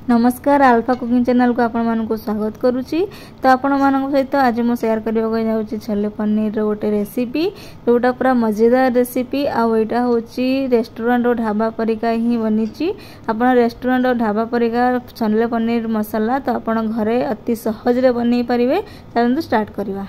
नमस्कार alpha cooking channel को आपण मानक स्वागत करुच्ची। तो आपण मान सहित आज मुझे शेयर करने जाऊँगी छोले पनीर गोटे रेसिपी जोटा पूरा मजेदार रेसिपी। आईटा हूँ रेस्टोरेंट और ढाबा परिका ही बनी। आपड़ रेस्टोरेंट और ढाबा परिका छोले पनीर मसाला तो आपण घरे अति सहज बन पारे। चलते स्टार्ट करवा।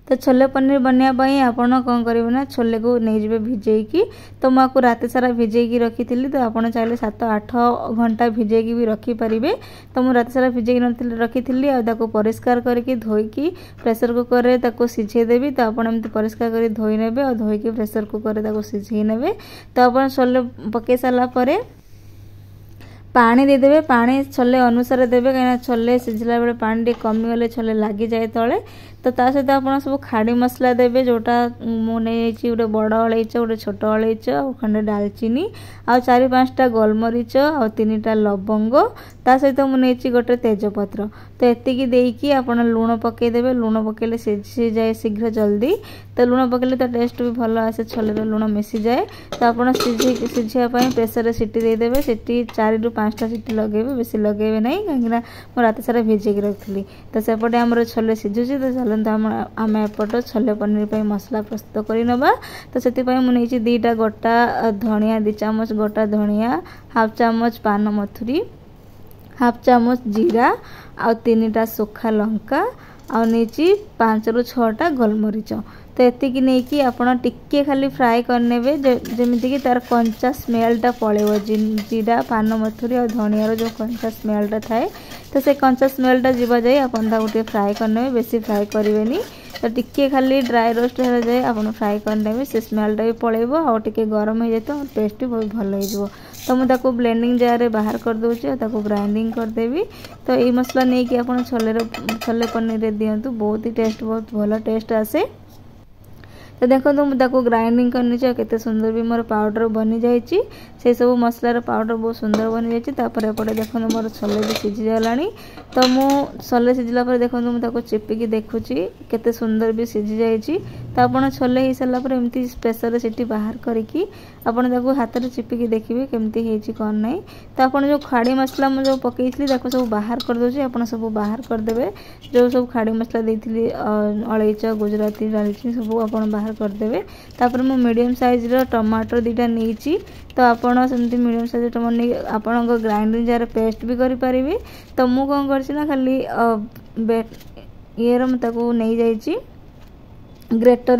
तो छोले पनीर बनायापाई आपण कौन करेंगे ना छोले को नहीं जाए भिजेकी। तो मुझे रात सारा भिजेकी रखी थी। तो आपड़ चाहिए 7-8 घंटा भिजेकी भी रखिपारे। तो मुझे रात सारा भिजेकी रखी थी। आपको परिष्कार करके धोईकी प्रेसर कुकर में सीझेदेवी। तो आप परिष्कार कर धोई ने और धोईकी प्रेसर कुकर में सीझे ने। तो आप छोले पकई सारापर पानी देदेवे। पानी छोले अनुसार देवे कहीं छोले सिझला बेले पानी कमीगले छोले लगी जाए तले। तो ता सहित आप सब खाड़ी मसला देवे जोटा मुझे गोटे बड़ अलैच गोटे छोट अलैच खंडे डालचीनी आ 4-5टा गोलमरीच आ 3टा लवंग ता सहित मुझे गोटे तेजपत्र। तो एतिकी देकी आप लुण पकईदेवे। लुण पकईले सीझी जाए शीघ्र जल्दी। तो लुण पकईले तो टेस्ट भी भल आसे छोले लुण मिसी जाए। तो आप सीझापी प्रेसर सीटी देदेवे। सीटी 4-5टा सीटी लगेबे बेसी लगेबे नहीं कहीं रात सारा भिजेकी रखी। तो सेपटे आम छोले सीझुची। तो चलते आम एपट छोले पनीर पर मसला प्रस्तुत करनवा। तो से मुझे 2टा गोटा धनिया 2 चामच गोटा धनिया 1/2 चामच पान मथुरी 1/2 चामच जीरा आ 3टा सुखा लंका आ नहीं 5-6टा गोलमरीच। तो एतिकी नहीं कि आपड़ टिके खाली फ्राए करने जमीक तार कंचा स्मेलटा पड़ेगा। जीरा पान मथुरी और धनियार जो कंचा स्मेलटा थाए तो से कंचा स्मेलटा जीवा जाए आप गोटे फ्राए करने बेसी फ्राए करेंगे। तो टिके खाली ड्राई रोस्ट हो जाए आप फ्राए करने से स्मेलटा भी पड़ेगा और टिके गरम हो जाए तो टेस्ट भी बहुत भल हो। तो मुझे ब्लेंडिंग जार रे बाहर कर दूसरी ग्राइंडिंग करदेवी। तो ये मसला नहीं कि आप छोले पनीर दिंतु बहुत ही टेस्ट बहुत भल टेस्ट आसे। तो देखो मुझे ग्राइंडिंग करनी केते सुंदर भी मोर पाउडर बनी जाइए। से सब मसलार पाउडर बहुत सुंदर बनी जाइए। एपटे देखो मोर छोले भी सीझी गलानी। तो मु छोले सीझला देखो मुझे चिपिकी देखुची केते सुंदर भी सीझी जाइए। तो आप छोले हो सारापर एमती प्रेसर सीटी बाहर करके आपड़ हाथ में चिपिकी देखिए केमती कौन ना। तो आप जो खाड़ी मसला मुझे जो पकई सब बाहर कर दूसरी आप सब बाहर करदे। जो सब खाड़ी मसला देती अलैच गुजराती डालची सब आप बाहर करदे। तापर मु मीडियम साइज टमाटर 2टा नहीं। तो आपड़ सेमती मीडियम साइज टमाटर नहीं आप ग्राइंडिंग जार पेस्ट भी करें। तो मु कौन कर खाली ये नहीं जाइए ग्रेटर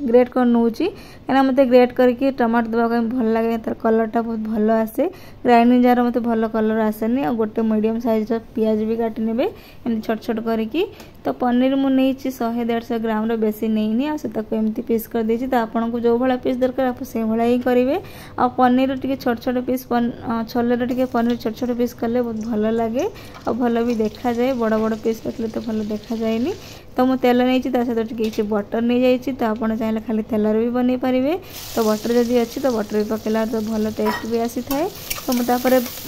ग्रेट कर नौची कहीं मत ग्रेट करके टमाटर देवाक भल लगे। तार कलरटा बहुत भल आसे। ग्राइंडिंग जार मत भल कलर आसेनी। और गोटे मीडियम साइज पियाज भी काटी ने एमती छोट छोट करके। तो पनीर मुझे 100-150 ग्राम बेसी नहीं एमती पीस कर देती। तो आपन को जो भाया पीस दरकार आप से भाया ही करेंगे। आ पनीर टे छोट छोट पीस छोले टे पनीर छोट छोट पीस कले बहुत भल लगे और भल भी देखा जाए। बड़ बड़ पीस रखले तो भल देखा जाए। तो मुझे तेल नहीं सहित टे बटर नहीं जाइए। तो आप चाहिए खाली तेलर भी बन पारे। तो बटर जदि अच्छी तो बटर भी पकेला तो भल टेस्ट भी आसी थाए। तो मुझे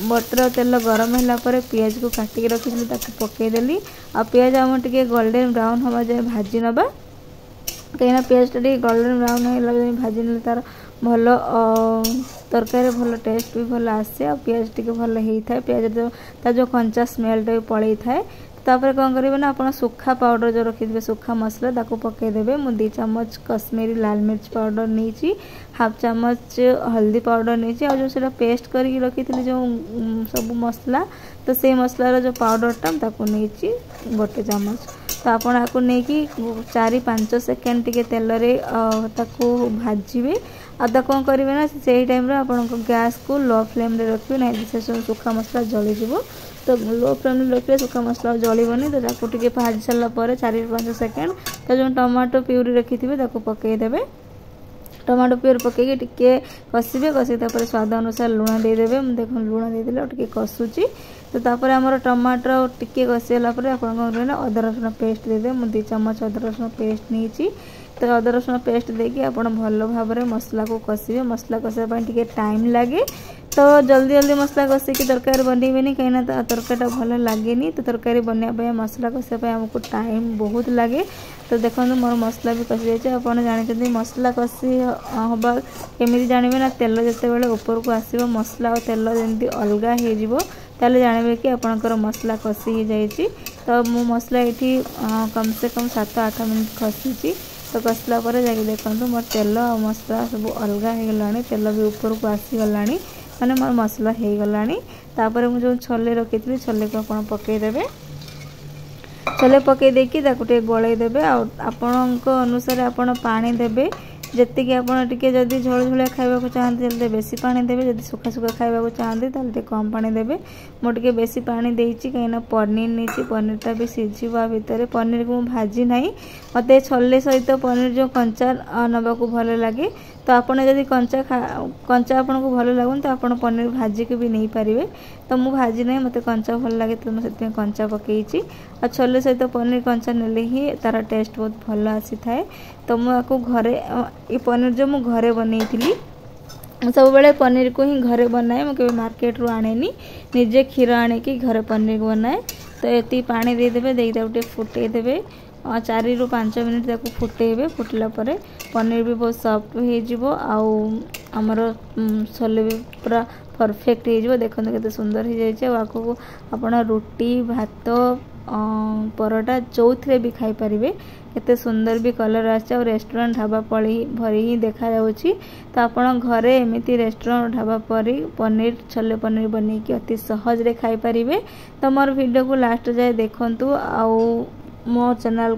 बटर तेल गरम होगापर पियाज को काटिक रखी पकईदेली। आ पियाज आम टे गोल्डन ब्राउन हवा जाए भाजी नवा। कहीं पियाज टे गोल्डन ब्राउन है भाजी ने तार भल तरकारी भल टेस्ट भी भल आसे। आ पियाज टे भल होता है। पियाज जो कंचा स्मेलटा भी पड़े थाए। तापर कौन करेंगे ना आप सुखा पाउडर जो रखी थे सुखा मसला ताको पकईदेवे। मु 2 चामच कश्मीरी लाल मिर्च पाउडर नहीं 1/2 चामच हल्दी पाउडर नहीं और जो पेस्ट करके रखी थी जो सब मसला। तो से मसलार जो पाउडरटा ताको नहीं गोटे चामच। तो आपको नहीं कि 4-5 सेकेंड टे तेल भाजवे। आदा कौन करेंगे ना से टाइम आप गैस को लो फ्लेम रखिए ना से सुखा मसला जलीज। तो लो फ्लेम रखिए सुखा मसला जलनी। तो टे भाजी सारापर 4-5 सेकेंड तो जो टमाटो प्यूरी रखी थे पकईदेवे। टमाटो प्यूरी पकईकी टिके कषिबे कषि स्वाद अनुसार लुण देदेवे। देख लुण देदेले टिके कषुची। तो तापर आमर टमाटर टिके कषिगला आप अदा रसुण पेस्ट देदेवे। मु 2 चामच अदा रसुण पेस्ट नहीं। तो अदा रसुण पेस्ट देकी आप भल भाव में मसला को कषिबे। मसला कषापी टिके टाइम लगे। तो जल्दी जल्दी मसला कषिकी तरकारी बनइबेनी कहीं तरकारीटा भल लगे। तो तरकारी बनवाई मसला कषापी आमको टाइम बहुत लगे। तो देखो मोर मसला भी कषि जाइए। आप जानते मसला कषि हवा केमी जानवे ना तेल जिते ऊपर को आसो मसला और तेल जमी अलग हो जानवे कि आपंकर मसला कषि जाइए। तो मु मसला ये कम से कम 7-8 मिनट कषि। तो कषला जाकि देखो मोर तेल और मसला सब अलग हो गला। तेल भी ऊपर को आसीगला माने मोर मसला हो गला। तापर मुझे जो छोले रखी थी छोले को आप पकईदेवे। छोले पकई देकी गोलई देवे। आपण अनुसार आपण पानी देवे जी आपड़े जदि झोल झोलिया खाइबा चाहते तो बेसी पानी देवे। जदि सुखा सुखा खाइबा चाहते तो कम पानी देवे। मुझे बेसी पानी देती कहीं पनीर नहीं पनीरटा भी सीझा भितर। पनीर को भाजी ना मत छोले सहित पनीर जो कंचा नवा को भल लगे। तो आपड़ जदि कंचा आपन को भल लगुन तो आप पनीर भाजी के भी नहीं पारे। तो मुझे भाजी ना मत कंचा भल लगे तो मुझे कंचा पकई। और छोले सहित पनीर कंचा नेले ही तार टेस्ट बहुत भल आसी थाए। तो मुझे घरे ये पनीर जो मुझे घरे बनई सब बेले पनीर को ही घरे बनाए। मुझे मार्केट रू आने निजे क्षीर आणिकी घरे पनीर बनाए। तो ये पानी देदेवे देटे फुटेदेवे 4 ରୁ 5 मिनट ताको फुटेबे। फुटला परे पनीर भी बहुत सॉफ्ट हो आमर छोले भी पूरा परफेक्ट हो। देखो केते सुंदर हो जाए। आको आपण रोटी भात परोटा चौथे भी खाई पारिबे। केते सुंदर भी कलर आछे और रेस्टोरेंट ढाबा भरी ही देखा जाउची। तो आपण घरे एमिति रेस्टोरेंट ढाबा परी पनीर छोले पनीर बनै कि अति सहज रे खाई पारिबे। तो मोर वीडियो को लास्ट जाए देखंतु। आउ मो चैनल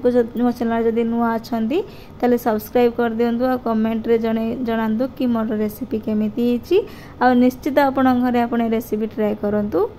जदि नुआ अच्छी ताले सब्सक्राइब कर दिंतु। आ कमेंट रे जणांतु कि मोर रेसिपी केमिति हिची। आ निश्चित आपण घरे आपण रेसिपी ट्राई करंतु।